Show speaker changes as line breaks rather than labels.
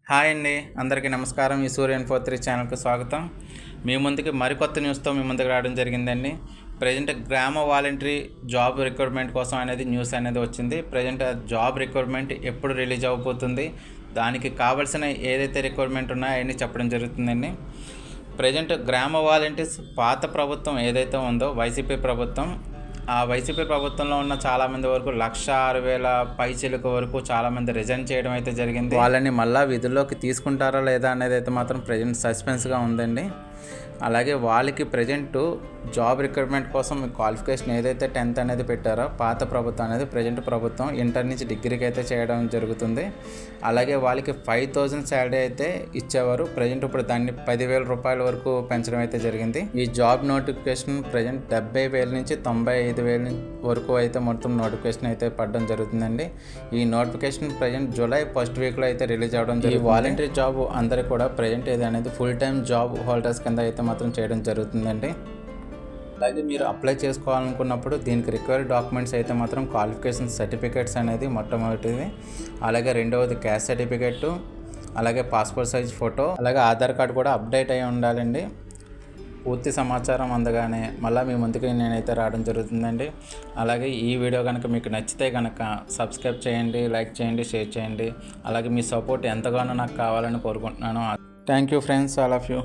Hi అండి, అందరికీ నమస్కారం. ఈ సూర్యన్ 43 ఛానల్కి స్వాగతం. మీ ముందుకి మరికొత్త న్యూస్తో మీ ముందుకు రావడం జరిగిందండి. ప్రజెంట్ గ్రామ వాలంటరీ జాబ్ రిక్రూట్మెంట్ కోసం అనేది న్యూస్ అనేది వచ్చింది. ప్రజెంట్ జాబ్ రిక్రూట్మెంట్ ఎప్పుడు రిలీజ్ అవ్వబోతుంది, దానికి కావాల్సిన ఏదైతే రిక్రూట్మెంట్ ఉన్నాయో అవన్నీ చెప్పడం జరుగుతుందండి. ప్రజెంట్ గ్రామ వాలంటీర్స్ పాత ప్రభుత్వం ఏదైతే ఉందో వైసీపీ ప్రభుత్వం, ఆ వైసీపీ ప్రభుత్వంలో ఉన్న చాలామంది వరకు 1,06,000 పైచిలకు వరకు చాలామంది రిజైన్ చేయడం అయితే జరిగింది. వాళ్ళని మళ్ళీ విధుల్లోకి తీసుకుంటారా లేదా అనేది అయితే మాత్రం ప్రజెంట్ సస్పెన్స్గా ఉందండి. అలాగే వాళ్ళకి ప్రజెంట్ జాబ్ రిక్రూట్మెంట్ కోసం క్వాలిఫికేషన్ ఏదైతే 10th అనేది పెట్టారో పాత ప్రభుత్వం అనేది ప్రజెంట్ ప్రభుత్వం ఇంటర్ నుంచి డిగ్రీకి అయితే చేయడం జరుగుతుంది. అలాగే వాళ్ళకి 5,000 శాలరీ అయితే ఇచ్చేవారు. ప్రజెంట్ ఇప్పుడు దాన్ని 10,000 రూపాయల వరకు పెంచడం అయితే జరిగింది. ఈ జాబ్ నోటిఫికేషన్ ప్రజెంట్ 70,000 నుంచి 95,000 వరకు అయితే మొత్తం నోటిఫికేషన్ అయితే పడడం జరుగుతుందండి. ఈ నోటిఫికేషన్ ప్రజెంట్ జూలై 1st వీక్లో అయితే రిలీజ్ అవ్వడం జరుగుతుంది. ఈ వాలంటరీ జాబ్ అందరికీ కూడా ప్రజెంట్ ఇది అనేది ఫుల్ టైం జాబ్ హోల్డర్స్ కింద అయితే మాత్రం చేయడం జరుగుతుందండి. అలాగే మీరు అప్లై చేసుకోవాలనుకున్నప్పుడు దీనికి రిక్వైర్డ్ డాక్యుమెంట్స్ అయితే మాత్రం క్వాలిఫికేషన్ సర్టిఫికేట్స్ అనేది మొట్టమొదటిది, అలాగే రెండవది క్యాస్ట్ సర్టిఫికేట్, అలాగే పాస్పోర్ట్ సైజ్ ఫోటో, అలాగే ఆధార్ కార్డు కూడా అప్డేట్ అయి ఉండాలండి. పూర్తి సమాచారం అందగానే మళ్ళీ మీ ముందుకు నేనైతే రావడం జరుగుతుందండి. అలాగే ఈ వీడియో కనుక మీకు నచ్చితే కనుక సబ్స్క్రైబ్ చేయండి, లైక్ చేయండి, షేర్ చేయండి. అలాగే మీ సపోర్ట్ ఎంతగానో నాకు కావాలని కోరుకుంటున్నాను. Thank you friends, all of you.